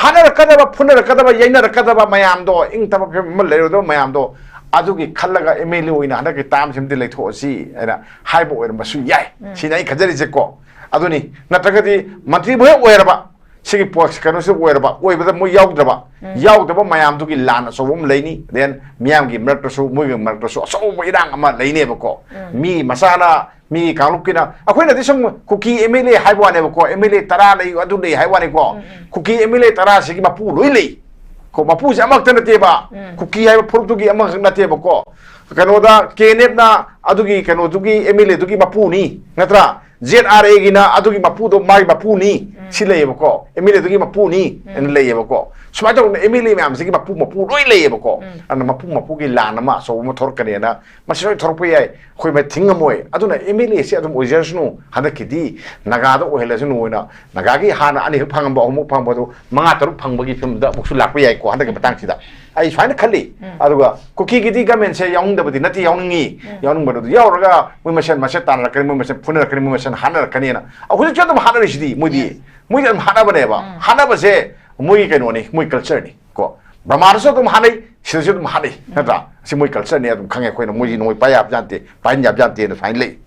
하나라카다바 푸나라카다바 예나라카다바 마얌도 잉타바 말레로도 마얌도 아주기 칼라가 에메일리 오이나 하나게 땀심들 레토시 에나 하이보 오이나 마수 야이 시나이 가자리 제고 아도니 나타가디 만트리 보여 오이라바 시기 포악스 카노스 오이라바 오이바다 뭐 야우드라바 야우드바 마얌도기 란 소봄 레이니 된 미암기 머트수 무기 머트수 소보 이랑 아마 레이네버고 미 마사나 미 강룩기나 아코이나 디som 쿠키 에메일리 하이보 아네버고 에메일리 따라 레이 아두레이 하이보 아네고 쿠키 에메일리 따라 시기 마푸 로이레이 ko mapu sa amak tanate ba kuki ay produgi amak nate ba ko kanoda kenep na adugi kanodugi emile dugi mapu ni natra ZRA gina adugi mapu do mai mapu ni sile ba ko emile dugi mapu ni en le ba ko sma jong emile mam sigi mapu roi le ba ko an mapu gi la na ma so mo thor kane na ma soi thor pe ai khoi ma thinga moy aduna emile se adum ojersnu hada kidi naga do ohela snu na naga gi hana ani phang ba mu phang ba do manga taru phang ba gi film da buksu lak pe ai ko hada ke batang sida ai faina khali aduga kuki gidi gamen se yaung da badi nati yaung ngi yaung ba do yauraga mu masan tan la kan mu masan phuna kan mu masan hana kan na a hu je dum hana sidi mudi am hana ba ne ba hana ba se mui kai no ni mui culture ni ko bramar so dum hanai si so dum hanai nata si mui culture ni dum khange khoi no mui noi pa yap jante pa nyap jante na fain le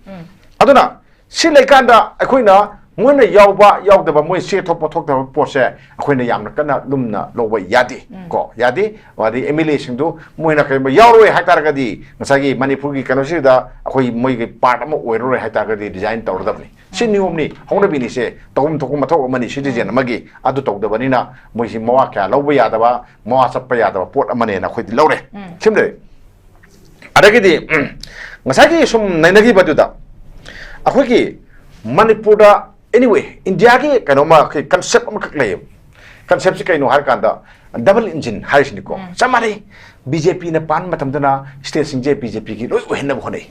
aduna si le kanda akhoi na moina yawba yawdaba moi se thop thok da pose akhoi na yamna kana lumna loba yadi ko yadi wadi emulation do moina kai yawroi hatar ga di ngasagi manipur gi kanosi da akhoi moi gi part ama oiroi hatar ga di design tawrdabni si nium ni hongna bini se tawum thokum mathok mani citizen amagi adu tawdabani na moi si mawa kya loba yadaba mawa sappa yadaba pot amane na khoi di lawre simde adagi di ngasagi sum nainagi baduda akhoi gi manipur da anyway India ki kanoma concept am kaklay concept si kaino har kanda double engine haris ni ko samari BJP na pan matam dana state sing BJP ki loi ohen na khone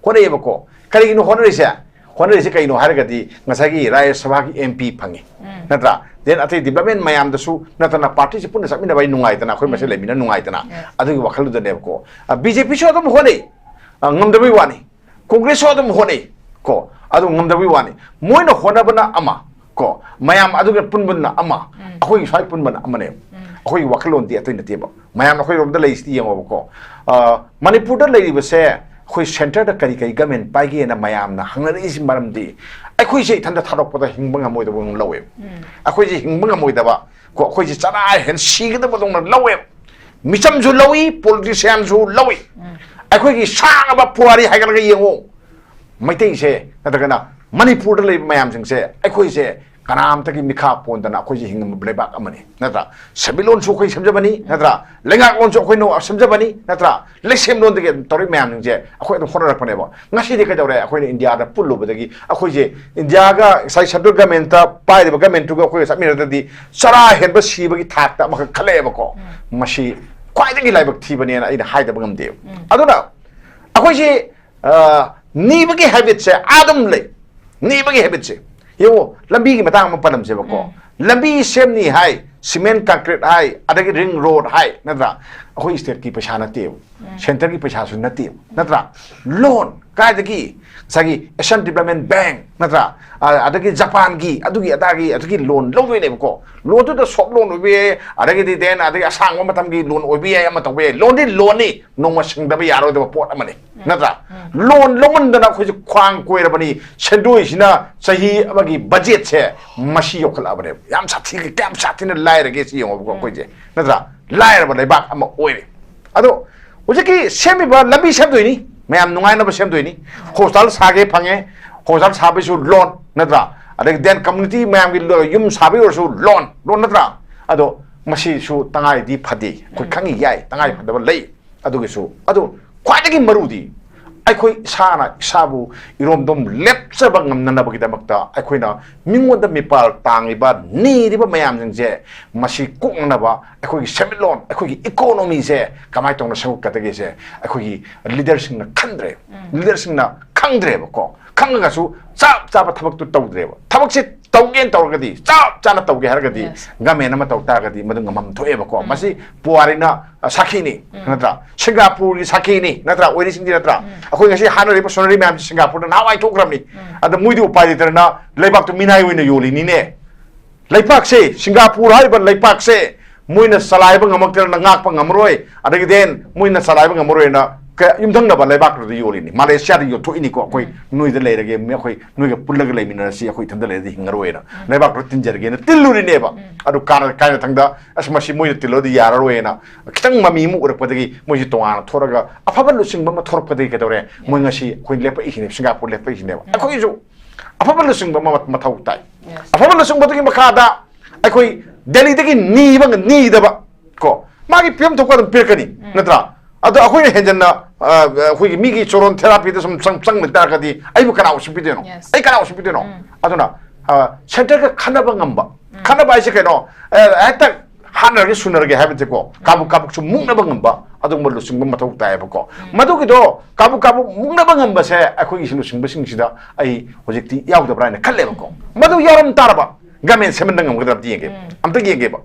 khone ba ko kari no honore se kaino har gadi ngasagi Rajya Sabha ki MP phangi natra then athai development mayam da su natana party se punna samina bai nungai tana khoi mase lemina nungai tana adu ki wakhal da ne ko BJP so dum hone ngamdabi wani Congress so dum hone ko adu ngamdabi wani moina honabana ama ko mayam adu ga punbana ama akhoi sai punbana amane akhoi wakalon ti atai nateba mayam akhoi rom da leisti yamo ko manipur da lei base khoi center da kari kai government pai ge na mayam na hangari is maram di akhoi se thanda tharok pada hingbanga moi da bong lawe akhoi je hingbanga moi da ba ko akhoi je chara hen sig da bodong na lawe micham ju lawi politician ju lawi akhoi gi sang ba puari haigal ga yengo maitai se natagana manipur da lei mayam sing se akhoi se kanam taki mikha pon dana akhoi ji hingam blebak amani natra sabilon su khoi samjabani natra lengak lon su khoi no samjabani natra lesem lon de tori mayam ning je akhoi da khora rakpane ba ngasi de ka dawre akhoi india da pullu badagi akhoi je india ga sai central government ta pai de government tu ga akhoi samira da di sara hen ba si bagi thak ta ma khale ba ko masi kwai de gi laibak thi bani na ida hai da bangam de aduna akhoi je नीबगी habit से आदम ले नीबगी habit से यो लंबी की मतंग में पनम से बको लंबी सेम नी हाई सीमेंट कंक्रीट हाई अदगी रिंग रोड हाई नत्रा अखोई स्टेट की पैसा नते सेंटर की पैसा सु नते नत्रा लोन कायदगी सगी एशियन डेवलपमेंट बैंक नत्रा अदगी जापान की अदगी लोन लौदोय ने बको लोन तो सब लोन ओबे अदगी दि देन अदगी असांग मतम की लोन ओबे या मतम बे लोन दी लोन नि नोंग सिंगदबे यारो दब पोट अमने नत्रा लोन लोमन दना खोज ख्वांग कोइरबनी सेंदोय सिना सही अमगी बजट से मसी योखलाबने याम साथी के कैम साथीने लायरगे सि यंग बको कोइजे नत्रा लायर बले बाक अम ओइरे अदो उजकी सेमिबा लंबी सेमदोयनी मैम नुंगाइनब सेमदोयनी हॉस्टल सागे फंगे हॉस्टल साबेसु लोन नत्रा अदग देन कम्युनिटी मैम की युम साबेसु लोन नत्रा अदो मसी सु तंगाई दी फदे कोइ खंगी याय तंगाई फदब लई अदुगिसु अदो ख्वाइदगी मरुदी अखोई साना साबु इरोमदम लेप्चब ngमननबगिदमक्ता अखोइना मिंगोद मिपाल तांगिबा नीरिबा मयाम जंगजे मसी कोंगनबा अखोई सेमिलोन अखोई इकोनॉमी से कमाय तोंग सगुक कतगे से अखोई लीडरशिप न खंद्रे लीडरशिप न खंद्रेबको खंगगासु चाप चाप थबक तु तौद्रेबा थबक से तौगेन तौरगदी चाप चाना तौगे हरगदी गमेन म तौतागदी मदुंग मम थोएबको मसी पुआरिना साखीनी नत्रा सिंगापुर की साखीनी नत्रा ओइरि सिंगि नत्रा अखोई ngasi हानरि पर्सनली मैम सिंगापुर ना वाइ थोग्रामनी अद मुइदि उपाय दितरना लेबाक तो मिनाय ओइना योलिनी ने Leipak se Singapore hai ban leipak se muina salai bang amak na ngak pang amroi adagi den muina salai bang amroi na ka imthang na ba leibak ro yoli ni Malaysia ri yo tho ini ko koi nui de leirage me koi nui ga pullaga leimina si koi thamda le di hingaroi na leibak ro tinjarge na tilluri ne ba adu kana kai thangda asmasi muina tilodi yararoi na kitang mami mu ur padagi muji tonga thoraga afaba lusing ba ma thorok padagi kedore moi ngasi koi lepa ihine Singapore lepa ihine ba koi jo afaba lusing ba ma mathau tai afaba lusing ba gi makada ai Delhi dagi ni bang ni daba ko magi PM to ko pirkani natra ado akoi henjanna akoi migi choron therapy de sam sang mita kadi ai bu kana hospital no ai kana hospital no aduna center ka khana bangamba khana bai se keno aita hanar ge sunar ge habit ko kabu chu mungna bangamba ado mo lu singba mathau tai ba ko madu gi do kabu mungna bangamba se akoi sinu singba singsida ai hojikti yaw da braina khalle ba ko madu yaram taraba gamen semen ngam gadab di yenge am ta yenge ba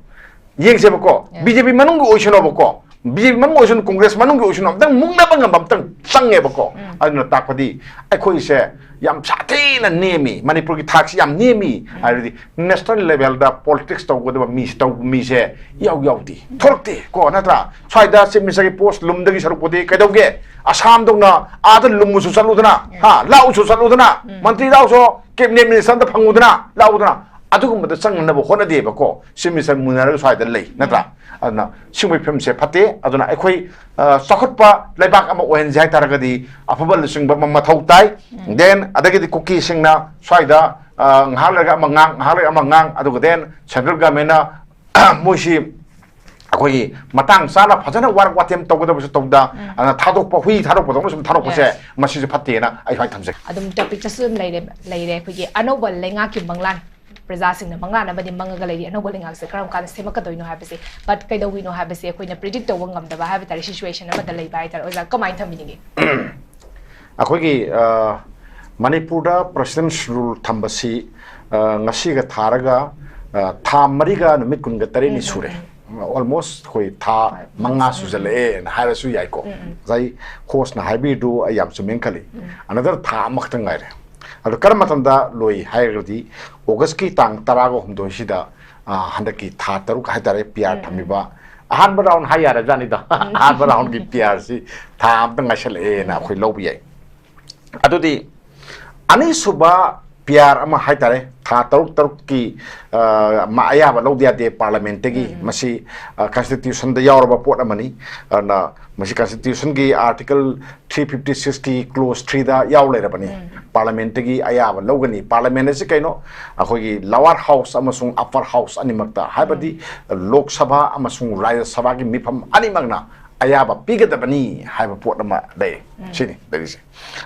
yeng se ba ko BJP manung go oishno ba ko BJP manung oishno Congress manung go oishno am mungna bangam am tang sange ba ko aduna takpadi ai khoi se yam chati na nemi Manipur ki thaksi yam nemi ai national level da politics to go da mi se yaw di thorti ko natra swaida se mi sa post lum da gi saru podi kai doge Assam dong na ada lum su saludana ha lau su saludana mantri lau so cabinet minister da phangudana laudana adugumbada sangnaba honadeba ko simisan munaraga swaida lei natra aduna singbai phemse phate aduna ekhoi sakhotpa leibak ama ohenje hai taragadi afabal singba mathau tai then adagidi cookie singna swaida nghalega ama ngang aduga then central government na moisi akoi matang sana phajana war watem tawgada bu tawda ana thadokpa hui thadokpa dong sum thadokpa se masi je phatte na ai hai thamse adum topic chasum leire khoi Anouba Leingak ki Manglan Prajasing na Manglan abadi mangaga lei Anouba Leingak se karam kan semakadoi no habese but Keidoungeino habese khoina predict taw ngam da ba habitari situation amada lei bai tar oza kamai thamini akoi gi Manipur da president rule thambasi ngasi ga tharaga thamariga numit kunga tare ni sure almost koi tha manga sujale na haira su yai ko zai host na haibi do ayam sumen kali another tha makta ngai re adu karmatam da loi hairdi August ki tang tarago humdo sida handaki tha taruk haidare PR thamiba ahan round hayara jani da ahan round ki PR si tha am tang ngasal e na khoi lobi yai adu di ani suba PR ama haitare tha taruk ki ma aya ba lo dia de parliament gi masi constitution da yawra pot amani na masi constitution gi article 356 ki clause 3 da yaw le rabani parliament gi aya ba logani parliament se kaino akhoi gi lower house amasung upper house animakta haibadi lok sabha amasung rajya sabha gi mifam animagna aya ba pigadabani haiba pot ama dai sini dai se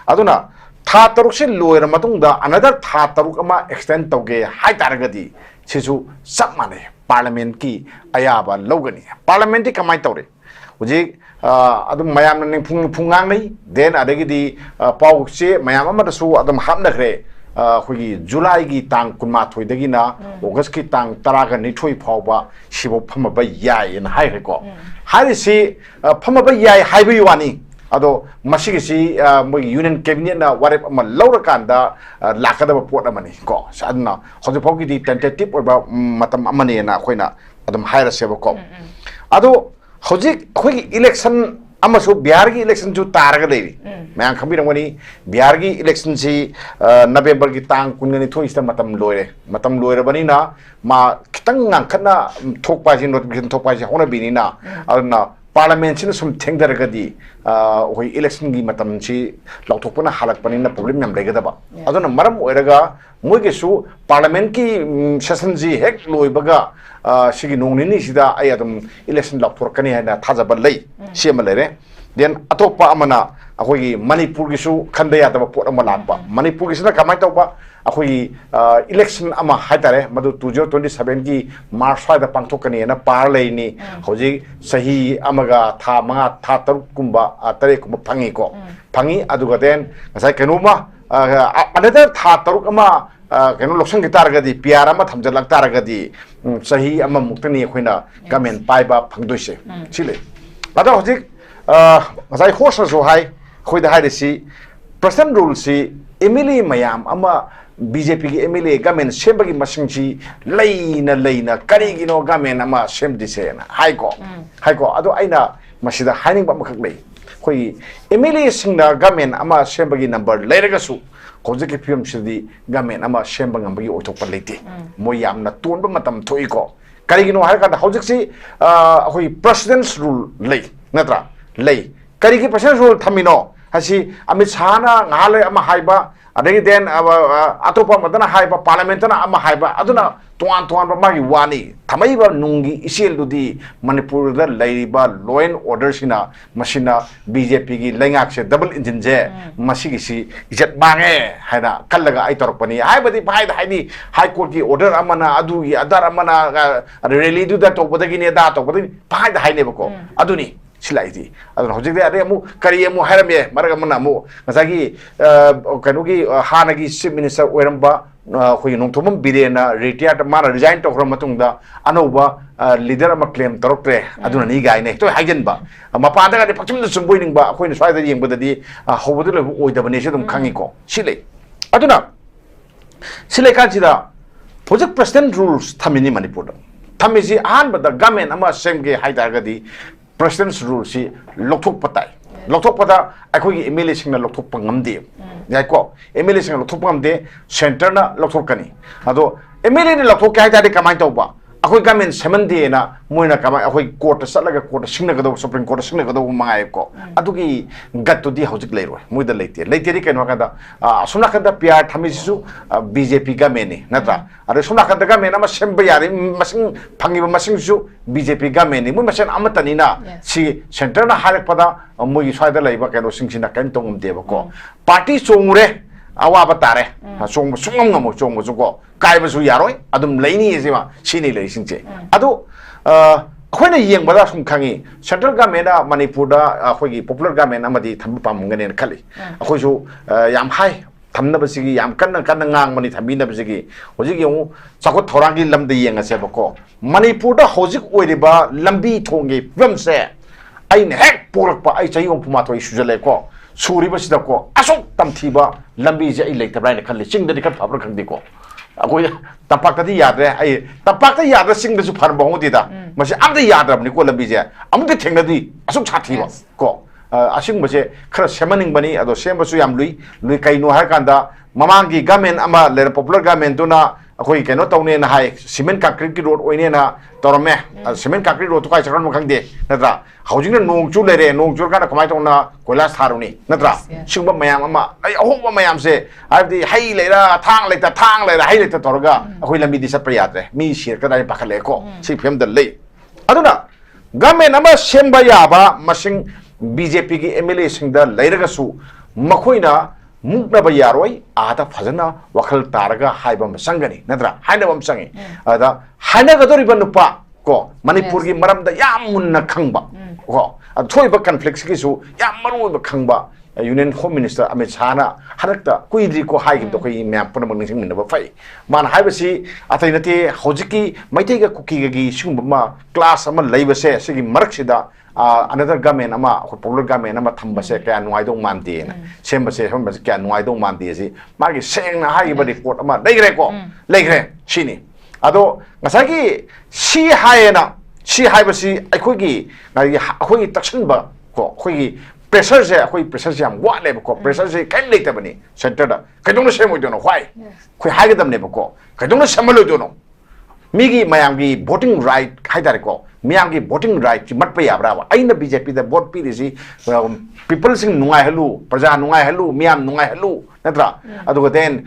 aduna tha taruk se loira matungda another tha taruk ama extend tauge hai taragadi sisu sapmane parliament ki ayaba logani parliament ki kamai tawre uji adum mayam ning phungang nei then adagidi pau se mayam ama da su adum hamna khre khoi July gi tang kunma thoi dagi na August ki tang taraga ni thoi phawba sibo phama ba yai na hai ko hari si phama ba yai hai bi wani ado masigi si moi union cabinet na warep ama laura kanda lakadaba pot amani ko sadna hoje phogi di tentative oba matam amani na khoina adum haira seba ko ado hoje khoi election amaso Bihar gi election ju taraga deiri mayang khambirang wani Bihar gi election si November gi tang kungani thoista matam loire bani na ma kitang ngangkhana thokpa ji notification thokpa ji hona bini na adna parliament sin sum thengdaragadi hoi election gi matam chi lauthokpana halakpanina problem yam legadaba aduna maram oiraga moige su parliament ki session ji hek loibaga sigi nongnini sida ai adum election lauthorkani haina thajaba lei sema lere then atopa amana akoi Manipur gi su khandaya daba pot ama lakpa Manipur gi sina kamai tawpa akoi election ama haitare madu 2027 gi March da pangthokani na par lei ni hoji sahi amaga tha manga tha taruk kumba tare kumba phangi ko phangi aduga den ngasai kenuma another tha taruk ama kenu loksang gi taragadi PR ama thamjalak taragadi sahi ama muktani khoina gamen paiba phangdoise chile ada hoji ngasai hosa zo hai khoida hai si present rule si emily mayam ama BJP की MLA government sembagi masingsi leina karigino government ama semdise na hai ko ado aina masida haining ba makak lei koi MLA singna government ama sembagi number leiraga su hojiki film sidi government ama sembang ambagi othokpa leite mo yamna tonba matam thoi ko karigino har ka hojik si koi president's rule lei natra lei karigi president's rule thamino hasi amit sana ngale ama haiba adagi den atopa madana haiba parliament na ama haiba aduna tuan ba magi wani thamaiba nungi isel dudi manipur da laiba law and order sina machina BJP gi Leingak se double engine je masigi si jet bange haina kallaga ai torpani haibadi bhaida haini high court gi order amana adu gi adar amana rally du da topodagi ne da topodagi bhaida haine bako aduni silai adun hojik de ade mu kari mu haramye maraga mana mu ngasagi kanugi hanagi chief minister oiramba khoi nongthomam birena retired mana resign to khram matungda Anouba leader ama claim torokre aduna ni gai ne to haijen ba mapa da de pakchim sum boining ba khoi swai da yeng badadi hobodu le oidabane se dum khangi ko silai aduna silai kan sida project president rules thamini manipur thamisi an bada government ama semge haida gadi president's rule si lokthok patai lokthok pada akhoi gi MLA singna lokthok pangamde yai ko MLA singna lokthok pangamde center na lokthok kani ado MLA ni lokthok kai ta de kamai tawba akhoi government semande na moina kamai akhoi court salaga court singna gado supreme court singna gado mangai ko adugi gatto di hojik leiroi moida leite ri kaino kada asuna kada PR thamisisu BJP government ni natra are suna kada government ama semba yari masing phangi masing su BJP government ni mo masen amatani na si center na halak pada mo gi swaida leiba kaino singsina kain tongum deba ko party chongure awa batare chong sungam ngamo chong mo ko kai basu yaroi adum leini esima sini lei singche adu khoina yengbada sum khangi central government a manipur da khoigi popular government amadi tham pamngane khali khoi su yam hai thamna basigi yam kanna ngang mani thamina basigi hojik yong chakot thorangi lamda yenga se bako manipur da hojik oiriba lambi thongi pramse aine hek porakpa ai chayong puma thoi sujale ko suri basida ko asok tamthiba lambi je ai leitabra ne khali chingda dikhat phabra khangdi ko akoi tapak tadi yadre ai tapak ta yadra singda su phar bong dida masi amda yadra ni ko lambi je amda thengna di asuk chathi ba ko asing base khara semaning bani ado semba su yam lui kaino har kanda mamangi government ama le popular government tuna akoi kaino tawne na hai cement concrete ki road oine na torme cement concrete road to kai chakran makhang de natra haujing na nong chu lere nong chu kana kamai tawna koilas tharuni natra singba mayam ama ai ahoma mayam se abdi hai lera thang lera hai leta torga akoi lambi di sapra yatre mi shir ka dai pakhale ko si phem dal lei aduna government ama semba yaba masing BJP ki MLA singda leiraga su makhoina mukna ba yaroi ada fazana wakhal taraga haiba masangani nadra haina bam sangi ada haina gadori banupa ko manipur gi maramda yam munna khangba ko thoiba conflict ki su yam maru ba khangba union home minister amit sana harakta kuidri ko hai gi to koi map pun mang sing minna ba fai man haiba si atainate hojiki maitei ga kuki gi singba ma class ama leiba se sigi marak sida another government ama popular government ama thambase kya nuai dong mande na sembase kya nuai dong mande si magi seng na hai ba report ama leigre ko leigre sini ado ngasagi si hai ba si akhoi gi akhoi taksin ba ko akhoi gi pressure se akhoi pressure se am wa le ba ko pressure se kai le ta bani center da kaidong na semoi dono hwai khoi hai ga dam ne ba ko kaidong na samalo dono migi mayam gi voting right hai da ko miyam gi voting right ki mat pa yabra wa aina BJP da vote pi risi people sing nungai halu praja nungai halu miyam nungai halu natra aduga den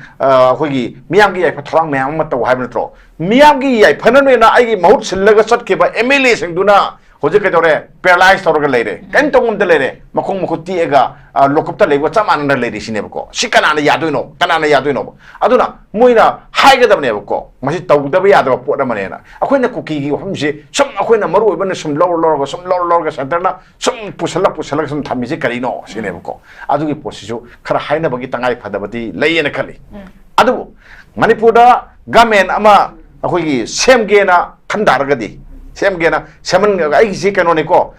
khoi gi miyam gi ai pathrang miyam ma taw hai natro miyam gi ai phanan na ai gi mahut sillaga sat ke ba MLA sing duna hoje ke dore paralyzed torga leire kan tongum de leire makhong mukhuti ega lokop ta leiwa chaman na leire sine bako sikana na yadoino aduna moina haiga dabne bako masi tawdaba yadaba poda manena akoina kuki gi hamse sum akoina maru ibana sum lor ga santarna sum pusala sum thamisi karino sine bako adugi posisu khara haina bagi tangai phadabati leiyena khali adu manipurda government ama akoi gi semgena khandaragadi semgena semen ai si kanone ko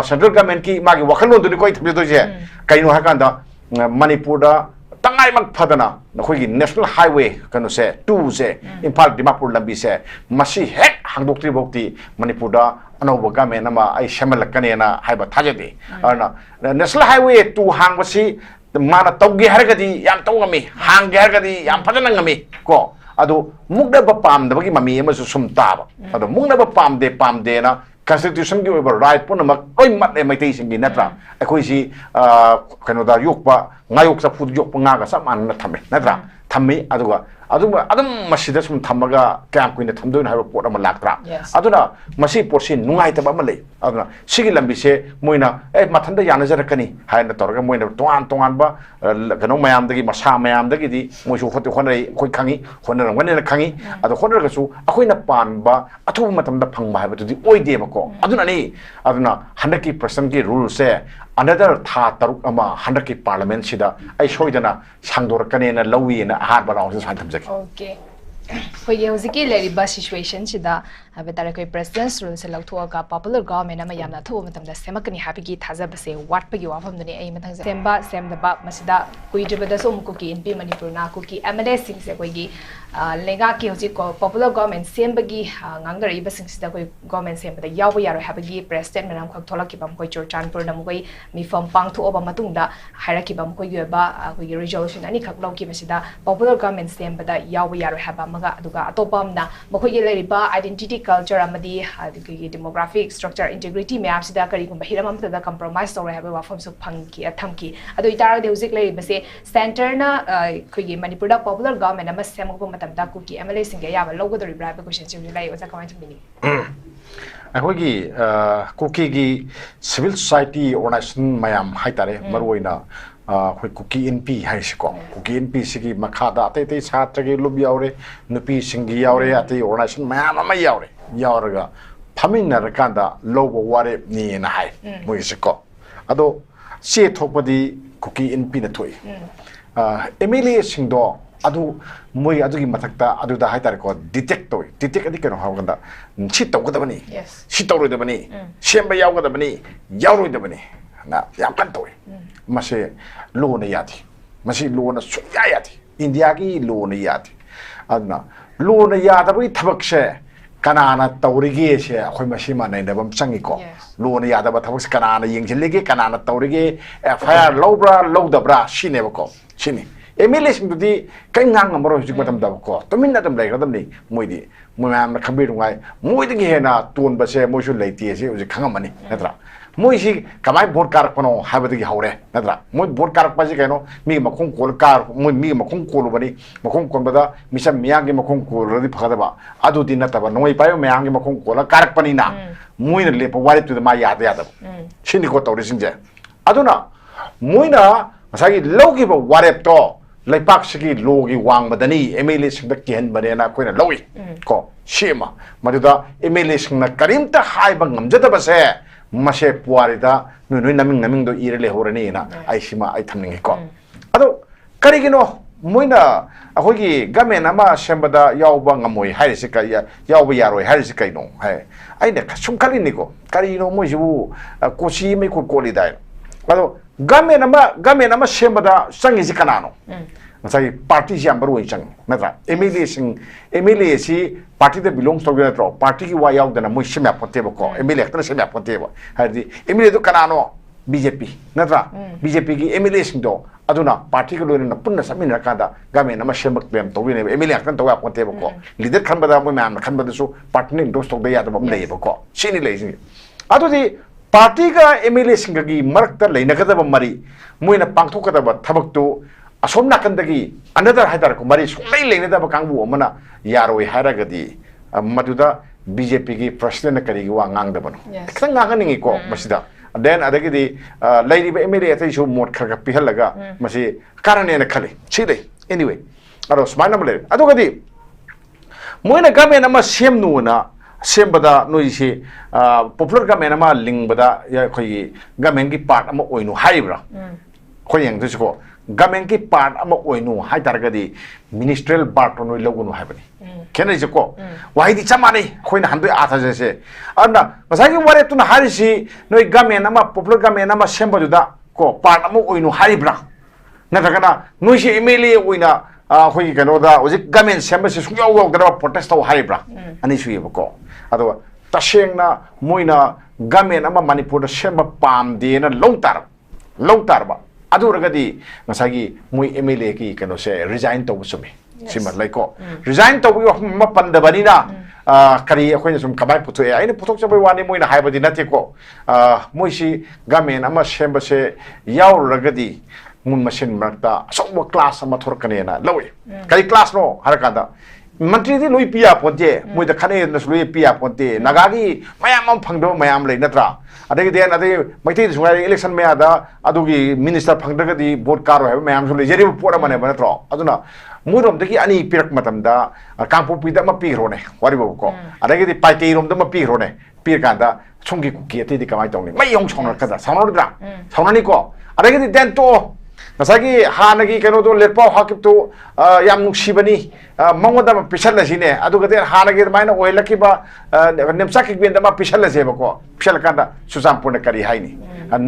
central government ki magi wakhalon duni ko thbe do je kaino hakanda manipur da ꯇꯉꯥꯏꯃꯛ ꯐꯗꯅ ꯅꯈꯣꯏꯒꯤ national highway ꯀꯩꯅꯣꯁꯦ 2ꯁꯦ ꯏꯝꯐꯥꯜ ꯗꯤꯃꯥꯄꯨꯔ ꯂꯝꯕꯤꯁꯦ ꯃꯁꯤ ꯍꯦꯛ ꯍꯥꯡꯗꯣꯛꯇ꯭ꯔꯤꯐꯥꯎꯗꯤ ꯃꯅꯤꯄꯨꯔꯗ ꯑꯅꯧꯕ government ꯑꯃ ꯑꯩ ꯁꯦꯝꯍꯜꯂꯛꯀꯅꯦꯅ ꯍꯥꯏꯕ ꯊꯥꯖꯗꯦ ꯑꯗꯨꯅ ꯅꯦꯁꯅꯦꯜ ꯍꯥꯏꯋꯦ 2 ꯍꯥꯡꯕꯁꯤ ꯃꯥꯅ ꯇꯧꯒꯦ ꯍꯥꯏꯔꯒꯗꯤ ꯌꯥꯝ ꯇꯧ ꯉꯝꯃꯤ ꯍꯥꯡꯒꯦ ꯍꯥꯏꯔꯒꯗꯤ ꯌꯥꯝ ꯐꯖꯅ ꯉꯝꯃꯤ ꯀꯣ ꯑꯗꯨ ꯃꯨꯛꯅꯕ ꯄꯥꯝꯗꯕꯒꯤ ꯃꯃꯤ ꯑꯃꯁꯨ ꯁꯨꯝ ꯇꯥꯕ ꯑꯗꯣ ꯃꯨꯛꯅꯕ ꯄꯥꯝꯗꯦꯅ ꯀꯟꯁꯇꯤꯇ꯭ꯌꯨꯁꯟꯒꯤ ꯑꯣꯏꯕ ꯔꯥꯏꯠ ꯄꯨꯝꯅꯃꯛ ꯂꯣꯏ ꯃꯠꯂꯦ ꯃꯩꯇꯩꯁꯤꯡꯒꯤ ꯅꯠꯇ꯭ꯔꯥ ꯑꯩꯈꯣꯏꯁꯤ ꯀꯩꯅꯣꯗ ꯌꯣꯛꯄ ꯉꯥꯌꯣꯛ ꯆꯐꯨꯗ ꯌꯣꯛꯄ ꯉꯥꯒ ꯆꯞ ꯃꯥꯟꯅꯅ ꯊꯝꯃꯤ ꯅꯠꯇ꯭ꯔꯥ ꯊꯝꯃꯤ ꯑꯗꯨꯒ ꯑꯗꯨꯝ ꯃꯁꯤꯗ ꯁꯨꯝ ꯊꯝꯃꯒ ꯀꯌꯥꯝ ꯀꯨꯏꯅ ꯊꯝꯗꯣꯏꯅꯣ ꯍꯥꯏꯕ ꯄꯣꯠ ꯑꯃ ꯂꯥꯛꯇ꯭ꯔꯥ ꯑꯗꯨꯅ ꯃꯁꯤ ꯄꯣꯠꯁꯤ ꯅꯨꯡꯉꯥꯏꯇꯕ ꯑꯃ ꯂꯩ ꯑꯗꯨꯅ ꯁꯤꯒꯤ ꯂꯝꯕꯤꯁꯦ ꯃꯣꯏꯅ ꯃꯊꯟꯇ ꯌꯥꯅꯖꯔꯛꯀꯅꯤ ꯍꯥꯏꯅ ꯇꯧꯔꯒ ꯃꯣꯏꯅ ꯇꯣꯉꯥꯟꯕ ꯀꯩꯅꯣ ꯃꯌꯥꯝꯗꯒꯤ ꯃꯁꯥ ꯃꯌꯥꯝꯗꯒꯤꯗꯤ ꯃꯣꯏꯁꯨ ꯍꯣꯠꯅꯔꯤ ꯑꯩꯈꯣꯏ ꯈꯪꯉꯤ ꯍꯣꯠꯅꯔꯝꯒꯅꯤꯅ ꯈꯪꯉꯤ ꯑꯗꯣ ꯍꯣꯠꯅꯔꯒꯁꯨ ꯑꯩꯈꯣꯏꯅ ꯄꯥꯟꯕ ꯑꯊꯨꯕ ꯃꯇꯝꯗ ꯐꯪꯕ ꯍꯥꯏꯕꯗꯨꯗꯤ ꯑꯣꯏꯗꯦꯕꯀꯣ ꯑꯗꯨꯅ ꯍꯟꯗꯛꯀꯤ ꯄ꯭ꯔꯁꯟꯒꯤ ꯔꯨꯜꯁꯦ ꯑꯅꯗꯔ ꯊꯥ 6 ꯑꯃ ꯍꯟꯗꯛꯀꯤ ꯄꯥꯔꯂꯤꯌꯥꯃꯦꯟꯠꯁꯤꯗ ꯑꯩ ꯁꯣꯏꯗꯅ ꯁꯥꯡꯗꯣꯔꯛꯀꯅꯦꯅ ꯂꯧꯋꯤꯅ ꯑꯍꯥꯟꯕ ꯔꯥꯎꯟꯁꯤꯗ ꯁꯨꯃꯥꯏꯅ ꯊꯝꯖꯒꯦ Okay. ꯑꯩꯈꯣꯏꯒꯤ ꯍꯧꯖꯤꯛꯀꯤ ꯂꯩꯔꯤꯕ ꯁꯤꯆꯨꯋꯦꯁꯟꯁꯤꯗ ꯍꯥꯏꯕ ꯇꯥꯔꯦ ꯑꯩꯈꯣꯏ ꯄ꯭ꯔꯦꯁꯤꯗꯦꯟꯁ ꯔꯨꯜꯁꯦ ꯂꯧꯊꯣꯛꯑꯒ ꯄꯣꯄꯨꯂꯔ ꯒꯚꯔꯟꯃꯦꯟꯠ ꯑꯃ ꯌꯥꯝꯅ ꯑꯊꯨꯕ ꯃꯇꯝꯗ ꯁꯦꯝꯃꯛꯀꯅꯤ ꯍꯥꯏꯕꯒꯤ ꯊꯥꯖꯕꯁꯦ ꯋꯥꯠꯄꯒꯤ ꯋꯥꯐꯝꯗꯨꯅꯤ ꯑꯩ ꯃꯊꯪꯁꯦ ꯁꯦꯝꯕ ꯁꯦꯝꯗꯕ ꯃꯁꯤꯗ ꯀꯨꯏꯗ꯭ꯔꯤꯕꯗꯁꯨ ꯑꯃꯨꯛ ꯀꯨꯀꯤ ꯑꯦꯟꯄꯤ ꯃꯅꯤꯄꯨꯔꯅ ꯀꯨꯀꯤ MLAꯁꯤꯡꯁꯦ ꯑꯩꯈꯣꯏꯒꯤ ꯂꯩꯉꯥꯛꯀꯤ ꯍꯧꯖꯤꯛ ꯄꯣꯄꯨꯂꯔ ꯒꯚꯔꯟꯃꯦꯟꯠ ꯁꯦꯝꯕꯒꯤ ꯉꯥꯡꯅꯔꯛꯏꯕꯁꯤꯡꯁꯤꯗ ꯑꯩꯈꯣꯏ ꯒꯚꯔꯟꯃꯦꯟꯠ ꯁꯦꯝꯕꯗ ꯌꯥꯎꯕ ꯌꯥꯔꯣꯏ ꯍꯥꯏꯕꯒꯤ ꯄ꯭ꯔꯦꯁ ꯁ꯭ꯇꯦꯠꯃꯦꯟꯠ ꯑꯃꯈꯛ ꯊꯣꯛꯂꯛꯈꯤꯕ ꯃꯈꯣꯏ ꯆꯨꯔꯆꯥꯟꯄꯨꯔꯗ ꯃꯈꯣꯏ ꯃꯤꯐꯝ ꯄꯥꯡꯊꯣꯛꯑꯕ ꯃꯇꯨꯡꯗ ꯍꯥꯏꯔꯛꯈꯤꯕ ꯃꯈꯣꯏꯒꯤ ꯑꯣꯏꯕ ꯑꯩꯈꯣꯏꯒꯤ ꯔꯤꯖꯣꯂꯨꯁꯟ ꯑꯅꯤꯈꯛ ꯂꯧꯈꯤꯕꯁꯤꯗ ꯄꯣꯄꯨꯂꯔ ꯒꯚꯔꯟꯃꯦꯟꯠ ꯁꯦꯝꯕꯗ ꯌꯥꯎꯕ ꯌꯥꯔꯣꯏ ꯍꯥꯏꯕ ꯑꯃꯒ ꯑꯗꯨꯒ ꯑꯇꯣꯞꯄ ꯑꯃꯅ ꯃꯈꯣꯏꯒꯤ ꯂꯩꯔꯤꯕ ꯑꯥꯏꯗꯦꯟꯇꯤꯇꯤ ꯀꯜꯆꯔ ꯑꯃꯗꯤ ꯑꯩꯈꯣꯏꯒꯤ ꯗꯦꯃꯣꯒ꯭ꯔꯥꯐꯤꯛ ꯁ꯭ꯇ꯭ꯔꯛꯆꯔ ꯏꯟꯇꯤꯒ꯭ꯔꯤꯇꯤ ꯃꯌꯥꯝꯁꯤꯗ ꯀꯔꯤꯒꯨꯝꯕ ꯍꯤꯔꯝ ꯑꯃꯠꯇꯗ ꯀꯝꯄ꯭ꯔꯣꯃꯥꯏꯁ ꯇꯧꯔꯣꯏ ꯍꯥꯏꯕ ꯋꯥꯐꯝꯁꯨ ꯊꯝꯈꯤ ꯑꯗꯨ ꯑꯣꯏꯇꯥꯔꯒꯗꯤ ꯍꯧꯖꯤꯛ ꯂꯩꯔꯤꯕꯁꯦ ꯁꯦꯟꯇꯔꯅ ꯑꯩꯈꯣꯏꯒꯤ ꯃꯅꯤꯄꯨꯔꯗ ꯄꯣꯄꯨꯂꯔ ꯒꯚꯔꯟꯃꯦꯟꯠ ꯑꯃ ꯁꯦꯝꯃꯛꯄ ꯃꯇꯝꯗ ꯀꯨꯀꯤ MLAꯁꯤꯡꯒꯤ ꯑꯌꯥꯕ ꯂꯧꯒꯗꯧꯔꯤꯕ꯭ꯔꯥ ꯍꯥꯏꯕ ꯀꯣꯏꯁꯟꯁꯤ ꯍꯧꯖꯤꯛ ꯂꯥꯛꯏ ꯑꯣꯖꯥ ꯀꯃꯥꯏꯅ ꯊꯝꯕꯤꯅꯤ ꯑꯩꯈꯣꯏꯒꯤ ꯀꯨꯀꯤꯒꯤ ꯁꯤꯚꯤꯜ ꯁꯣꯁꯥꯏꯇꯤ ꯑꯣꯔꯒꯅꯥꯏꯖꯦꯁꯟ ꯃꯌꯥꯝ ꯍꯥꯏꯇꯥꯔꯦ ꯃꯔꯨꯑꯣꯏꯅ ꯑꯩꯈꯣꯏ ꯀꯨꯀꯤ NP ꯍꯥꯏꯔꯤꯁꯤꯀꯣ ꯀꯨꯀꯤ NPꯁꯤꯒꯤ ꯃꯈꯥꯗ ꯑꯇꯩ ꯁꯥꯇ꯭ꯔꯒꯤ ꯂꯨꯞ ꯌꯥꯎꯔꯦ ꯅꯨꯄꯤꯁꯤꯡꯒꯤ ꯌꯥꯎꯔꯦ ꯑꯇꯩ ꯑꯣꯔꯒꯅꯥꯏꯖꯦꯁꯟ ꯃꯌꯥꯝ ꯑꯃ ꯌꯥꯎꯔꯒ ꯐꯝꯃꯤꯟꯅꯔꯀꯥꯟꯗ ꯂꯧꯕ ꯋꯥꯔꯦꯞꯅꯤꯅ ꯍꯥꯏ ꯃꯣꯏꯒꯤꯁꯦꯀꯣ ꯑꯗꯣ ꯆꯦ ꯊꯣꯛꯄꯗꯤ ꯀꯨꯀꯤ NPꯅ ꯊꯣꯛꯏ MLAꯁꯤꯡꯗꯣ ꯑꯗꯨ ꯃꯣꯏ ꯑꯗꯨꯒꯤ ꯃꯊꯛꯇ ꯑꯗꯨꯗ ꯍꯥꯏꯇꯥꯔꯦꯀꯣ ꯗꯤꯇꯦꯛ ꯇꯧꯏ ꯗꯤꯇꯦꯛ ꯑꯗꯤ ꯀꯩꯅꯣ ꯍꯥꯏꯕꯀꯥꯟꯗ ꯁꯤ ꯇꯧꯒꯗꯕꯅꯤ ꯁꯤ ꯇꯧꯔꯣꯏꯗꯕꯅꯤ ꯁꯦꯝꯕ ꯌꯥꯎꯒꯗꯕꯅꯤ ꯌꯥꯎꯔꯣꯏꯗꯕꯅꯤ 나 약간 또 맛이 로는 야디 맛이 로는 수야 야디 인디아기 로는 야디 아나 로는 야다보이 타박세 까나나 떠오르기에세 아코이 맛이만 내가 범창이고 로는 야다바 타박세 까나나 영질리게 까나나 떠오르게 FIR 로브라 로더브라 시네버고 시니 에밀레싱도디 깽강 아무로 휴직 받음다고 또 민나좀 레거든니 모이디 모야나 컴비르가이 모이디게 해나 돈바세 모슈 레이티에세 우지 강함만이 얘들아 모이시 가마이 보드카르코노 하버드기 하오래 얘들아 모이 보드카르파지 가이노 미 마콩 콜카 모이 미 마콩 콜로바니 마콩 콜바다 미사 미야기 마콩 콜로디 파가다바 아두디 나타바 노이 파요 미야기 마콩 콜라 카르파니나 모이는 레포 와리투드 마 야다 야다 신이고 떠리신제 아두나 모이나 마사기 로기바 와랩도 ꯂꯩꯄꯥꯛꯁꯤꯒꯤ ꯂꯣꯒꯤ ꯋꯥꯡꯃꯗꯅꯤ MLAꯁꯤꯡꯗ ꯀꯤꯍꯟꯕꯅꯦꯅ ꯑꯩꯈꯣꯏꯅ ꯂꯧꯏ ꯀꯣ ꯁꯤꯃ ꯃꯗꯨꯗ MLAꯁꯤꯡꯅ ꯀꯔꯤꯝꯇ ꯍꯥꯏꯕ ꯉꯝꯖꯗꯕꯁꯦ ꯃꯁꯦ ꯄꯨꯋꯥꯔꯤꯗ ꯅꯣꯏ ꯅꯃꯤꯡꯗꯣ ꯏꯔ ꯂꯩꯍꯧꯔꯅꯤꯅ ꯑꯩ ꯁꯤꯃ ꯑꯩ ꯊꯝꯅꯤꯡꯉꯤꯀꯣ ꯑꯗꯣ ꯀꯔꯤꯒꯤꯅꯣ ꯃꯣꯏꯅ ꯑꯩꯈꯣꯏꯒꯤ ꯒꯃꯦꯟ ꯑꯃ ꯁꯦꯝꯕꯗ ꯌꯥꯎꯕ ꯉꯝꯃꯣꯏ ꯍꯥꯏꯔꯤꯁꯤ ꯌꯥꯎꯕ ꯌꯥꯔꯣꯏ ꯍꯥꯏꯔꯤꯁꯤ ꯀꯩꯅꯣ ꯍꯥꯏ ꯑꯩꯅ ꯁꯨꯝ ꯈꯜꯂꯤꯅꯤꯀꯣ ꯀꯔꯤꯅꯣ ꯃꯣꯏꯁꯤꯕꯨ ꯀꯣꯆꯤ ꯑꯃ ꯀꯣꯠꯂꯤꯗꯥꯏ ꯑꯗꯣ ꯒꯃꯦꯟ ꯑꯃ ꯁꯦꯝꯕꯗ ꯆꯪꯉꯤꯁꯤ ꯀꯅꯥꯅꯣ ꯉꯁꯥꯏꯒꯤ ꯄꯥꯔꯇꯤꯁꯤ ꯌꯥꯝ ꯃꯔꯨꯑꯣꯏꯅ ꯆꯪꯉꯤ ꯅꯠꯇ꯭ꯔꯥ MLAꯁꯤ ꯄꯥꯔꯇꯤꯗ ꯕꯤꯂꯣꯡꯁ ꯇꯧꯗꯣꯏ ꯅꯠꯇ꯭ꯔꯣ ꯄꯥꯔꯇꯤꯒꯤ ꯋꯥ ꯌꯥꯎꯗꯅ ꯃꯣꯏ ꯁꯦꯝ ꯌꯥꯄꯣꯟꯇꯦꯕꯀꯣ MLA ꯈꯛꯇꯅ ꯁꯦꯝ ꯌꯥꯄꯣꯟꯇꯦꯕ ꯍꯥꯏꯕꯗꯤ MLAꯗꯣ ꯀꯅꯥꯅꯣ BJP ꯅꯠꯇ꯭ꯔꯥ BJPꯒꯤ MLAꯁꯤꯡꯗꯣ ꯑꯗꯨꯅ ꯄꯥꯔꯇꯤꯒ ꯂꯣꯏꯅꯅ ꯄꯨꯟꯅ ꯆꯠꯃꯤꯟꯅꯔꯀꯥꯟꯗ ꯒꯃꯦꯟ ꯑꯃ ꯁꯦꯝꯕ ꯇꯧꯗꯣꯏꯅꯦꯕ MLA ꯈꯛꯇꯅ ꯇꯧ ꯌꯥꯄꯣꯟꯇꯦꯕꯀꯣ ꯂꯤꯗꯔ ꯈꯟꯕꯗ ꯃꯣꯏ ꯃꯌꯥꯝꯅ ꯈꯟꯕꯗꯁꯨ ꯄꯥꯔꯇꯤꯅ ꯏꯟꯗꯣꯁ ꯇꯧꯗ ꯌꯥꯗꯕ ꯑꯃ ꯂꯩꯌꯦꯕꯀꯣ ꯁꯤꯅꯤ ꯂꯩꯔꯤꯁꯤꯡꯁꯦ ꯑꯗꯨꯗꯤ पार्टीगा MLAसिꯡꯒꯤ मरक्ता लेनगदबा मरी मोइना पांथोकदबा थबक्तु असोम नाकंदगी अनदर हाइदारको मरी सुंलै लेनदबा कांगबु अमना यारोय हारगदी मदुदा BJP गी प्रेसिडेंट करिगी वा ngang खतंग nganganingi ko masida then adagidi lairiba MLA ataisu mot khरगा पिहलगा मसी कारणेना खले छिले anyway अरो स्माइना मले अदुगदी मोइना गमेन अमा सेमनुना सेम्बदा नोइसे पॉपुलर गमेन अमा लिंगबदा खई गमेन की पार्ट अमा ओइनु हाइब्रा खई यंगदसको गमेन की पार्ट अमा ओइनु हाइतारगदी मिनिस्ट्रियल पार्ट नोइ लगुनु हाइबनी केनैजको वाहिदि चमानै खइना हान्दोइ आथाजेसे अना मसागी वारे तुना हारिसि नोइ गमेन अमा पॉपुलर गमेन अमा सेम्बदुदा को पार्ट अमा ओइनु हाइब्रा नत्रगना नोइसे एमएलए ओइना अखोई कनोदा ओजिक गवर्नमेंट सेम्बसे सुयाव यावदरा प्रोटेस्ट तौ हाइब्रा अनि सुयेबको अदो तशेंगना मोइना गवर्नमेंट अमा मणिपुर सेम्ब पामदेना लौतारबा अदुरगदी ngसागी मोइ एमएलए की कनोसे रिजाइन तौ सुमे सिम लाइको रिजाइन तौ म पंदबनिना करी अखोइना सुम कबाय पुथो आइना पुथोक जबै वानी मोइना हाइबदि नतेको मोइसी गवर्नमेंट अमा सेम्बसे यावरगदी मुन मशीन मरता सब क्लास अमा थोरकनेना लवे कई क्लास नो हरकादा मंत्री दी लोई पिया पोते मुइ द खने न लोई पिया पोते नगागी मयाम फंगदो मयाम ले नत्रा अदे देन अदे मैथि सुगाई इलेक्शन में आदा अदुगी मिनिस्टर फंगदगदी वोट कारो है मयाम सुले जेरि पोरा मने नत्रो अदुना मुरोम दगी अनि पिरक मतमदा कांपो पिदा म पिरोने वारिबो को अदे दी पाइते रोम द म पिरोने पिरकांदा 총기 국기에 되게 가만히 있다 오니 마이용 총을 가다 상어르다 상어니고 아래게 된 또 나사기 하나기 걔노도 렛파오 하킵도 얌눅시바니 멍어다 피샬라시네 아두가데 하나기 마이나 오일라키바 냄사키 빈다마 피샬라세바고 피샬라칸다 수산포네 까리 하이니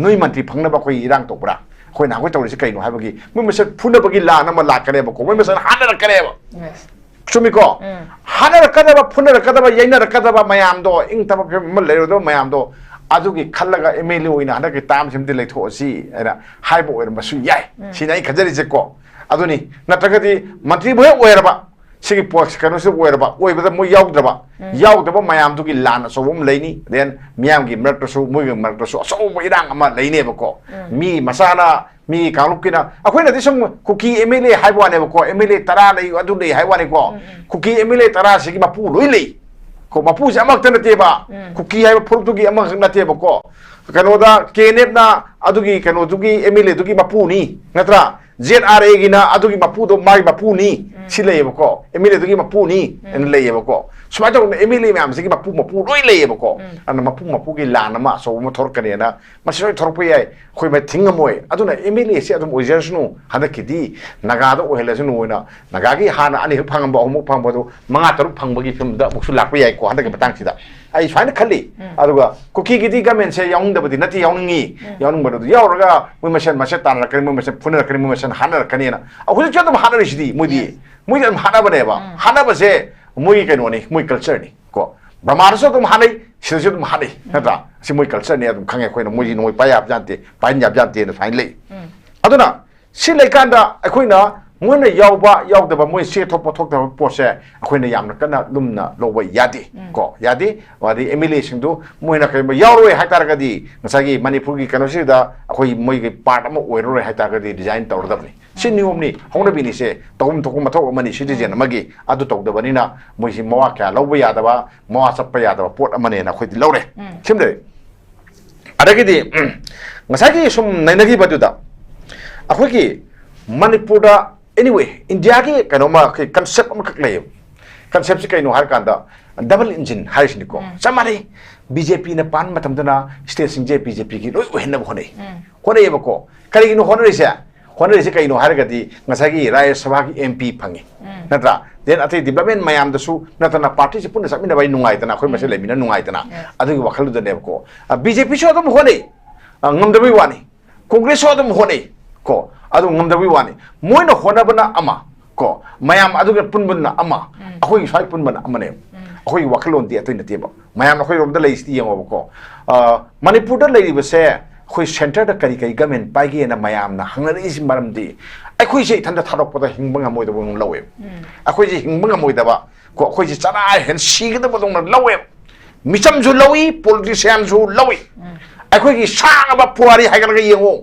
누이 만티 방나바 코이 이랑 똑브라 코이 나고 떠오르시 까이노 하버기 무무서 푸나버기 라나마 라카레바고 무무서 하나라 까레바 춤이고 하나라 까다바 푸나라 까다바 예나라 까다바 마얌도 잉타바 멀레로도 마얌도 아두기 칼라가 에메일리 오이나 하나게 땀 심들 레토시 에라 하이보 오이나 마수 야이 시나이 가자리 제고 아두니 나타가디 만트리 보여 오이라바 시기 포스 카노스 오이라바 오이바다 뭐 야우드라바 야우드바 마얌두기 라나 소봄 레이니 된 미암기 머트수 무이 머트수 소보 이랑 아마 레이네버고 미 마사나 미 강룩기나 아코이나 디som 쿠키 에메일리 하이보 아네버고 에메일리 따라 레이 아두리 하이와네고 쿠키 에메일리 따라 시기 마푸 로이레이 ko mapuja amak tan teba kuki hay produgi amak na teba ko kanoda kenet na adugi kanodugi emile dugi mapuni natra ZRA gina adugi mapudo mai mapuni sileyeba ko emile dugi mapuni en leyeba ko smaja emile me amsigi mapu roi leyeba ko an mapu gi lana ma so mo thor kane na masoi thor pu yai khoi ma thingamoy aduna emile se adum ojersnu hanakidi naga do ohelesnu na naga gi hana ani phangba omu phangba do manga taru phangbagi film da muksu lakpa yai ko hanaki batang sida ai faina khali aduga kuki gidi gamen se yaung da badi nati yaungi yaung badu yauraga mu masan tan rakani mu masan phuna rakani mu masan hana rakani na ahu je dum hana rishidi mudi dum hana bane ba hana ba se mui kai no ni mui culture ni ko bramar so dum hanai shi dum hanai nata si mui culture ni dum khange khoi na mui noi pa yap jante pa nyap jante na fain le aduna si le kanda akoina मोने यावबा यावदबा मोय से थोप थोक पोसे अखोइना यामना कना लुमना लोबा यादे को यादे वादी एमएलए सिंदु मोयना कय यावरोय हाइतारगदी नसागी मणिपुरगी कनोसिदा अखोइ मोयगे पार्ट अमा ओइरोय हाइतारगदी डिजाइन तौरदबनी सि नियमनी होनबिनी से तगुम थोक मथोक मनि सिटिजन अमगी अदु तौदबनिना मोयसि मवा क्या लौबा यादबा मवा चप्पा यादबा पोट अमने ना खोइदि लौरे सिमदे अदगदी नसागी सुम नैनगी बदुदा अखोइगी मणिपुरदा anyway india ki kanoma ki concept am kak lay concept si kaino har kanda double engine haris ni ko samari bjp na pan matam dana state sing bjp ki loi ohenna bhone kone ba ko kari no honore se kaino har gadi ngasagi rai sabha ki mp phangi natra then athi development mayam da su natana party si punna samina bai nungai tana khoi mase lemina nungai tana adu wakhal da ne ko bjp so dum hone ngamdabi wani congress so dum hone ko adu ngamdabi wani moina honabana ama ko mayam adu punbana ama ahoi sai punbana amane ahoi wakalon di atin teba mayam ahoi rom da leisti yango ko manipur da lei base khoi center da kari government pai gi na mayam na hangna is maram di akhoi se thanda tharok pada hingbanga moi da bong lawe akhoi je hingbanga moi da ba ko akhoi je chana hen sig da bodong na lawe micham ju lawi politician ju lawi akhoi gi sang ba puari haigal ga yengo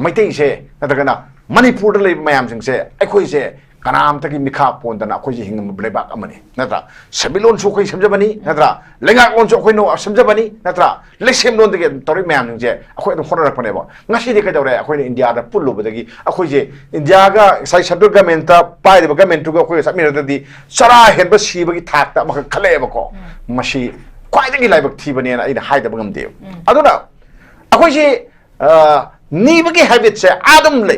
मैते से नतगना मणिपुर ले मयाम सिंग से अखोई से कनाम तकी मिखा पोंदना अखोई जे हिंग ब्लेबाक अमने नत्रा सबिलोन सु खोई समजबनी नत्रा लेंगाक लोन सु अखोई नो समजबनी नत्रा लेसेम लोन दगे तोरि मयाम सिंग जे अखोई दो होरर पने बा ngasi de kadore अखोई इंडिया दा पुल्लो बदगी अखोई जे इंडिया गा साइ सेंट्रल गवर्नमेंट ता पाइ दे गवर्नमेंट टु अखोई समिर ददी सरा हेब सिबगी थाक ता मख खले बको मसी क्वाइ दगी लाइबक थिबने ना इन हाइद बगम दे अदुना अखोई जे नीबगी हैबिट से आदम ले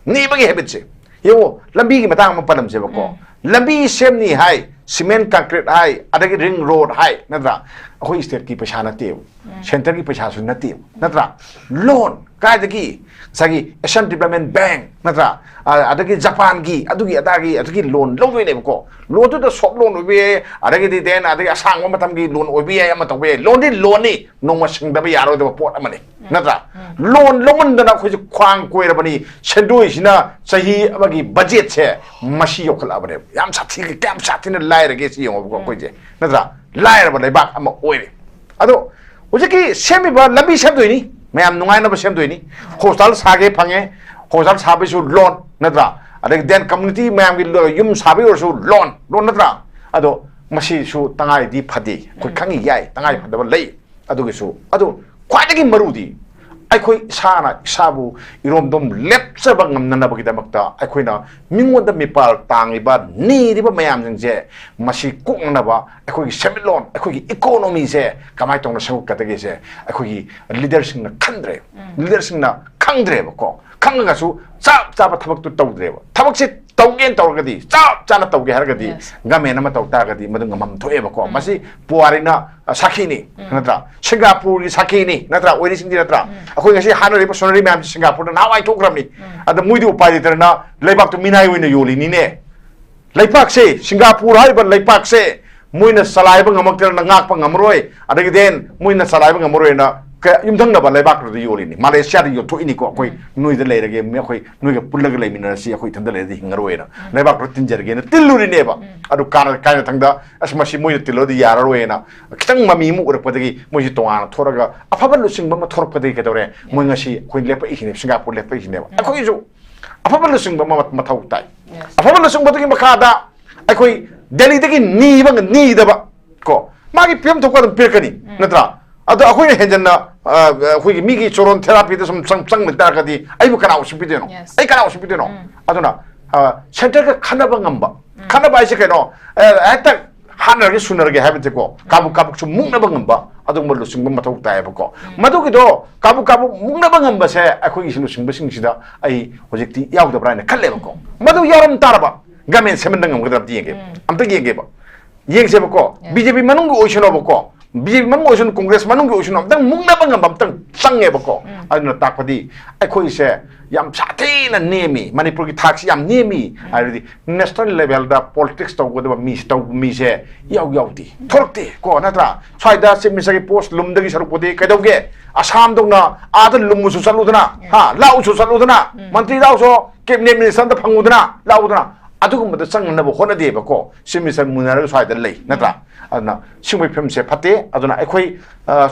नीबगी हैबिट से यो लंबी की मतंग म पदम से बको लंबी सेम नी हाई सीमेंट कंक्रीट हाई अदगी रिंग रोड हाई नत्रा ꯑꯩꯈꯣꯏ ꯁ꯭ꯇꯦꯠꯀꯤ ꯄꯩꯁꯥ ꯅꯠꯇꯦꯕ ꯁꯦꯟꯇꯔꯒꯤ ꯄꯩꯁꯥꯁꯨ ꯅꯠꯇꯦꯕ ꯅꯠꯇ꯭ꯔꯥ ꯂꯣꯟ ꯀꯥꯏꯗꯒꯤ ꯉꯁꯥꯏꯒꯤ ꯑꯦꯁꯤꯌꯥꯟ ꯗꯤꯕꯂꯞꯃꯦꯟ ꯕꯦꯡꯛ ꯅꯠꯇ꯭ꯔꯥ ꯑꯗꯒꯤ ꯖꯄꯥꯟꯒꯤ ꯑꯗꯨꯒꯤ ꯂꯣꯟ ꯂꯧꯗꯣꯏꯅꯦꯕꯀꯣ ꯂꯣꯟꯗꯨꯗ ꯁꯣꯞ ꯂꯣꯟ ꯑꯣꯏꯕ ꯌꯥꯏ ꯑꯗꯒꯤꯗꯤ ꯗꯦꯟ ꯑꯗꯒꯤ ꯑꯁꯥꯡꯕ ꯃꯇꯝꯒꯤ ꯂꯣꯟ ꯑꯣꯏꯕ ꯌꯥꯏ ꯑꯃ ꯇꯧꯕ ꯌꯥꯏ ꯂꯣꯟꯗꯤ ꯂꯣꯟꯅꯤ ꯅꯣꯡꯃ ꯁꯤꯡꯗꯕ ꯌꯥꯔꯣꯏꯗꯕ ꯄꯣꯠ ꯑꯃꯅꯤ ꯅꯠꯇ꯭ꯔꯥ ꯂꯣꯟ ꯂꯧꯃꯟꯗꯅ ꯑꯩꯈꯣꯏꯁꯨ ꯈ꯭ꯋꯥꯡ ꯀꯣꯏꯔꯕꯅꯤ ꯁꯦꯟꯗꯣꯏꯁꯤꯅ ꯆꯍꯤ ꯑꯃꯒꯤ ꯕꯖꯦꯠꯁꯦ ꯃꯁꯤ ꯌꯧꯈꯠꯂꯛꯑꯕꯅꯦꯕ ꯌꯥꯝ ꯁꯥꯊꯤꯒ ꯀꯌꯥꯝ ꯁꯥꯊꯤꯅ ꯂꯥꯏꯔꯒꯦ ꯁꯤ ꯌꯦꯡꯉꯣꯕꯀꯣ ꯑꯩꯈꯣꯏꯁꯦ ꯅꯠꯇ꯭ꯔꯥ ꯂꯥꯏꯔꯕ ꯂꯩꯕꯥꯛ ꯑꯃ ꯑꯣꯏꯔꯦ ꯑꯗꯣ ꯍꯧꯖꯤꯛꯀꯤ ꯁꯦꯝꯃꯤꯕ ꯂꯝꯕꯤ ꯁꯦꯝꯗꯣꯏꯅꯤ ꯃꯌꯥꯝ ꯅꯨꯡꯉꯥꯏꯅꯕ ꯁꯦꯝꯗꯣꯏꯅꯤ ꯍꯣꯁꯄꯤꯇꯥꯜ ꯁꯥꯒꯦ ꯐꯪꯉꯦ ꯍꯣꯁꯄꯤꯇꯥꯜ ꯁꯥꯕꯩꯁꯨ ꯂꯣꯟ ꯅꯠꯇ꯭ꯔꯥ ꯑꯗꯒꯤ ꯗꯦꯟ ꯀꯝꯃꯨꯅꯤꯇꯤ ꯃꯌꯥꯝꯒꯤ ꯌꯨꯝ ꯁꯥꯕꯒꯤ ꯑꯣꯏꯔꯁꯨ ꯂꯣꯟ ꯅꯠꯇ꯭ꯔꯥ ꯑꯗꯣ ꯃꯁꯤꯁꯨ ꯇꯉꯥꯏꯗꯤ ꯐꯗꯦ ꯑꯩꯈꯣꯏ ꯈꯪꯉꯤ ꯌꯥꯏ ꯇꯉꯥꯏ ꯐꯗꯕ ꯂꯩ ꯑꯗꯨꯒꯤꯁꯨ ꯑꯗꯣ ꯈ꯭ꯋꯥꯏꯗꯒꯤ ꯃꯔꯨꯗꯤ ꯑꯩꯈꯣꯏ ꯏꯁꯥꯅ ꯏꯁꯥꯕꯨ ꯏꯔꯣꯝꯗꯣꯝ ꯂꯦꯞꯆꯕ ꯉꯝꯅꯅꯕꯒꯤꯗꯃꯛꯇ ꯑꯩꯈꯣꯏꯅ ꯃꯤꯉꯣꯟꯗ ꯃꯤꯄꯥꯜ ꯇꯥꯡꯉꯤꯕ ꯅꯤꯔꯤꯕ ꯃꯌꯥꯝꯁꯤꯡꯁꯦ ꯃꯁꯤ ꯀꯣꯛꯅꯅꯕ ꯑꯩꯈꯣꯏꯒꯤ ꯁꯦꯟꯃꯤꯠꯂꯣꯟ ꯑꯩꯈꯣꯏꯒꯤ ꯏꯀꯣꯅꯣꯃꯤꯁꯦ ꯀꯃꯥꯏꯅ ꯇꯧꯅ ꯁꯦꯝꯒꯠꯀꯗꯒꯦꯁꯦ ꯑꯩꯈꯣꯏꯒꯤ ꯂꯤꯗꯔꯁꯤꯡꯅ ꯈꯟꯗ꯭ꯔꯦ ꯂꯤꯗꯔꯁꯤꯡꯅ ꯈꯪꯗ꯭ꯔꯦꯕꯀꯣ ꯈꯪꯉꯒꯁꯨ ꯆꯞ ꯆꯥꯕ ꯊꯕꯛꯇꯨ ꯇꯧꯗ꯭ꯔꯦꯕ ꯊꯕꯛꯁꯦ ꯇꯧꯒꯦꯅ ꯇꯧꯔꯒꯗꯤ ꯆꯞ ꯆꯥꯅ ꯇꯧꯒꯦ ꯍꯥꯏꯔꯒꯗꯤ ꯒꯃꯦꯟ ꯑꯃ ꯇꯧ ꯇꯥꯔꯒꯗꯤ ꯃꯗꯨ ꯉꯝꯐꯝ ꯊꯣꯛꯑꯦꯕꯀꯣ ꯃꯁꯤ ꯄꯨꯋꯥꯔꯤꯅ ꯁꯥꯈꯤꯅꯤ ꯅꯠꯇ꯭ꯔꯥ ꯁꯤꯡꯒꯥꯄꯨꯔꯒꯤ ꯁꯥꯈꯤꯅꯤ ꯅꯠꯇ꯭ꯔꯥ ꯑꯣꯏꯔꯤꯁꯤꯡꯗꯤ ꯅꯠꯇ꯭ꯔꯥ ꯑꯩꯈꯣꯏ ꯉꯁꯤ ꯍꯥꯟꯅꯔꯤꯕ ꯁꯣꯅꯔꯤ ꯃꯌꯥꯝꯁꯤ ꯁꯤꯡꯒꯥꯄꯨꯔꯗ ꯅꯍꯥꯟꯋꯥꯏ ꯊꯣꯛꯈ꯭ꯔꯕꯅꯤ ꯑꯗ ꯃꯣꯏꯗꯤ ꯎꯄꯥꯏ ꯂꯩꯇꯗꯅ ꯂꯩꯕꯥꯛꯇꯨ ꯃꯤꯅꯥꯏ ꯑꯣꯏꯅ ꯌꯣꯜꯂꯤꯅꯤꯅꯦ ꯂꯩꯄꯥꯛꯁꯦ ꯁꯤꯡꯒꯥꯄꯨꯔ ꯍꯥꯏꯔꯤꯕ ꯂꯩꯄꯥꯛꯁꯦ ꯃꯣꯏꯅ ꯆꯂꯥꯏꯕ ꯉꯝꯃꯛꯇꯅ ꯉꯥꯛꯄ ꯉꯝꯃꯔꯣꯏ ꯑꯗꯒꯤ ꯗꯦꯟ ꯃꯣꯏꯅ ꯆꯂꯥꯏꯕ ꯉꯝꯃꯔꯣꯏꯅ ꯌꯨꯝꯊꯪꯅꯕ ꯂꯩꯕꯥꯛꯇꯨꯗ ꯌꯣꯜꯂꯤꯅꯤ ꯃꯥꯂꯦꯁꯤꯌꯥꯗ ꯌꯣꯟꯊꯣꯛꯏꯅꯤꯀꯣ ꯑꯩꯈꯣꯏ ꯅꯣꯏꯗ ꯂꯩꯔꯒꯦ ꯑꯩꯈꯣꯏ ꯅꯣꯏꯒ ꯄꯨꯜꯂꯒ ꯂꯩꯃꯤꯟꯅꯔꯁꯤ ꯑꯩꯈꯣꯏ ꯏꯊꯟꯗ ꯂꯩꯔꯗꯤ ꯍꯤꯡꯉꯔꯣꯏꯅ ꯂꯩꯕꯥꯛꯇꯨ ꯇꯤꯟꯖꯔꯒꯦꯅ ꯇꯤꯜꯂꯨꯔꯤꯅꯦꯕ ꯑꯗꯨ ꯀꯥꯏꯅ ꯊꯪꯗ ꯑꯁ ꯃꯁꯤ ꯃꯣꯏꯅ ꯇꯤꯜꯂꯗꯤ ꯌꯥꯔꯔꯣꯏꯅ ꯈꯤꯇꯪ ꯃꯃꯤ ꯑꯃ ꯎꯔꯛꯄꯗꯒꯤ ꯃꯣꯏꯁꯤ ꯇꯣꯉꯥꯟꯅ ꯊꯣꯔꯒ ꯑꯐꯕ ꯂꯨꯆꯤꯡꯕ ꯑꯃ ꯊꯣꯔꯛꯄꯗꯒꯤ ꯀꯩꯗꯧꯔꯦ ꯃꯣꯏ ꯉꯁꯤ ꯑꯩꯈꯣꯏ ꯂꯦꯞꯄꯛꯏꯁꯤꯅꯦꯕ ꯁꯤꯡꯒꯥꯄꯨꯔ ꯂꯦꯞꯄꯛꯏꯁꯤꯅꯦꯕ ꯑꯩꯈꯣꯏꯒꯤꯁꯨ ꯑꯐꯕ ꯂꯨꯆꯤꯡꯕ ꯑꯃ ꯃꯊꯧ ꯇꯥꯏ ꯑꯐꯕ ꯂꯨꯆꯤꯡꯕꯗꯨꯒꯤ ꯃꯈꯥꯗ ꯑꯩꯈꯣꯏ ꯗꯦꯜꯂꯤꯗꯒꯤ ꯅꯤꯗꯕ ꯀꯣ ꯃꯥꯒꯤ ꯄꯤꯔꯝ ꯊꯣꯛꯄ ꯑꯗꯨꯝ ꯄꯤꯔꯛꯀꯅꯤ ꯅꯠꯇ꯭ꯔꯥ ꯑꯗꯣ ꯑꯩꯈꯣꯏꯅ ꯍꯦꯟꯖꯟꯅ ꯑꯩꯈꯣꯏꯒꯤ ꯃꯤꯒꯤ ꯆꯣꯔꯣꯟ ꯊꯦꯔꯥꯄꯤꯗ ꯁꯨꯝ ꯆꯪꯕ ꯇꯥꯔꯒꯗꯤ ꯑꯩꯕꯨ ꯀꯅꯥ ꯎꯁꯤꯠꯄꯤꯗꯣꯏꯅꯣ ꯑꯩ ꯀꯅꯥ ꯎꯁꯤꯠꯄꯤꯗꯣꯏꯅꯣ ꯑꯗꯨꯅ ꯁꯦꯟꯇꯔꯒ ꯈꯟꯅꯕ ꯉꯝꯕ ꯈꯟꯅꯕ ꯍꯥꯏꯁꯦ ꯀꯩꯅꯣ ꯍꯦꯛꯇ ꯍꯥꯠꯅꯔꯒꯦ ꯁꯨꯅꯔꯒꯦ ꯍꯥꯏꯕꯁꯦꯀꯣ ꯀꯥꯕꯨꯛꯁꯨ ꯃꯨꯛꯅꯕ ꯉꯝꯕ ꯑꯗꯨꯒꯨꯝꯕ ꯂꯨꯆꯤꯡꯕ ꯃꯊꯧ ꯇꯥꯏꯌꯦꯕꯀோ ꯃꯗꯨꯒꯤꯗꯣ ꯀꯥꯕꯨꯛ ꯃꯨꯛꯅꯕ ꯉꯝꯕꯁꯦ ꯑꯩꯈꯣꯏꯒꯤ ꯂꯨꯆꯤꯡꯕꯁꯤꯡꯁꯤꯗ ꯑꯩ ꯍꯧꯖꯤꯛꯇꯤ ꯌꯥꯎꯗꯕ꯭ꯔꯥ ꯍꯥꯏꯅ ꯈꯜꯂꯦꯕꯀꯣ ꯃꯗꯨ ꯌꯥꯎꯔꯝ ꯇꯥꯔꯕ ꯒꯃꯦꯟ ꯁꯦꯝꯍꯟꯕ ꯉꯝꯒꯗ꯭ꯔꯥ ꯑꯝꯇ ꯌꯦꯡꯒꯦꯕ ꯌꯦꯡꯁꯦꯕꯀꯣ ꯕꯤꯖꯦꯄꯤ ꯃꯅꯨꯡꯒꯤ ꯑꯣꯏꯁꯅꯣꯕꯀꯣ ꯕꯤꯖꯦꯄꯤ ꯃꯅꯨꯡ ꯑꯣꯏꯁꯅꯨ ꯀꯣꯡꯒ꯭ꯔꯦꯁ ꯃꯅꯨꯡꯒꯤ ꯑꯣꯏꯁꯅꯨ ꯑꯝꯇꯪ ꯃꯨꯛꯅꯕ ꯉꯝꯕ ꯑꯝꯇꯪ ꯆꯪꯉꯦꯕꯀꯣ ꯑꯗꯨꯅ ꯇꯥꯛꯄꯗꯤ ꯑꯩꯈꯣꯏꯁꯦ ꯌꯥꯝ ꯁꯥꯊꯤꯅ ꯅꯦꯝꯃꯤ ꯃꯅꯤꯄꯨꯔꯒꯤ ꯊꯥꯛꯁꯤ ꯌꯥꯝ ꯅꯦꯝꯃꯤ ꯍꯥꯏꯕꯗꯤ ꯅꯦꯁꯅꯦꯜ ꯂꯦꯚꯦꯜꯗ ꯄꯣꯂꯤꯇꯤꯛꯁ ꯇꯧꯒꯗꯕ ꯃꯤꯁꯦ ꯌꯥꯎꯗꯦ ꯊꯣꯛꯂꯛꯇꯦ ꯀꯣ ꯅꯠꯇ꯭ꯔꯥ ꯁ꯭ꯋꯥꯏꯗ ꯆꯤꯞ ꯃꯤꯅꯤꯁꯇꯔꯒꯤ ꯄꯣꯁ ꯂꯨꯝꯗꯒꯤ ꯁꯔꯨꯛꯄꯨꯗꯤ ꯀꯩꯗꯧꯒꯦ ꯑꯁꯥꯝꯗꯧꯅ ꯑꯥꯗ ꯂꯨꯝꯃꯨꯁꯨ ꯆꯠꯂꯨꯗꯅ ꯂꯥꯛꯎꯁꯨ ꯆꯠꯂꯨꯗꯅ ꯃꯟꯇ꯭ꯔꯤ ꯂꯥꯛꯎꯁꯨ ꯀꯦꯕꯤꯅꯦꯠ ꯃꯤꯅꯤꯁꯇꯔ ꯑꯝꯇ ꯐꯪꯉꯨꯗꯅ ꯂꯥꯛꯎꯗꯅ ꯑꯗꯨꯒꯨꯝꯕꯗ ꯆꯪꯅꯅꯕ ꯍꯣꯠꯅꯗꯦꯕꯀꯣ ꯆꯤꯞ ꯃꯤꯅꯤꯁꯇꯔ ꯃꯨꯟꯅꯔꯒ ꯁ꯭ꯋꯥꯏꯗ ꯂꯩ ꯅꯠꯇ꯭ꯔꯥ ꯑꯗꯨꯅ ꯁꯤꯒꯨꯝꯕ ꯐꯤꯕꯝꯁꯦ ꯐꯠꯇꯦ ꯑꯗꯨꯅ ꯑꯩꯈꯣꯏ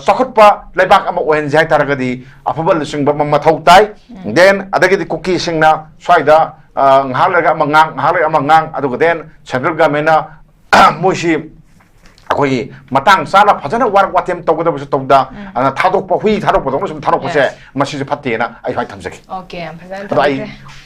ꯆꯥꯎꯈꯠꯄ ꯂꯩꯕꯥꯛ ꯑꯃ ꯑꯣꯏꯍꯟꯁꯦ ꯍꯥꯏꯇꯥꯔꯒꯗꯤ ꯑꯐꯕ ꯂꯨꯆꯤꯡꯕ ꯑꯃ ꯃꯊꯧ ꯇꯥꯏ ꯗꯦꯟ ꯑꯗꯒꯤꯗꯤ ꯀꯨꯀꯤꯁꯤꯡꯅ ꯁ꯭ꯋꯥꯏꯗ ꯉꯥꯏꯍꯥꯛ ꯂꯩꯔꯒ ꯑꯃ ꯉꯥꯏꯍꯥꯛ ꯂꯩꯔꯒ ꯑꯃ ꯑꯗꯨꯒ ꯗꯦꯟ ꯁꯦꯟꯇ꯭ꯔꯦꯜ ꯒꯃꯦꯟꯅ ꯃꯣꯏꯁꯤ ꯑꯩꯈꯣꯏꯒꯤ ꯃꯇꯥꯡ ꯆꯥꯅ ꯐꯖꯅ ꯋꯥꯔꯛ ꯋꯥꯇꯦꯝ ꯇꯧꯒꯗꯕꯁꯨ ꯇꯧꯗ ꯑꯗꯨꯅ ꯊꯥꯗꯣꯛꯄ ꯍꯨꯏ ꯊꯥꯗꯣꯛꯄꯗꯧꯅ ꯁꯨꯝ ꯊꯥꯗꯣꯛꯄꯁꯦ ꯃꯁꯤꯁꯨ ꯐꯠꯇꯦꯅ ꯑꯩ ꯁꯨꯃꯥꯏꯅ ꯊꯝꯖꯒꯦ ꯑꯣꯀꯦ ꯐꯖꯅ ꯑꯗꯣ ꯑꯩ ꯇꯧꯈ꯭ꯔꯦ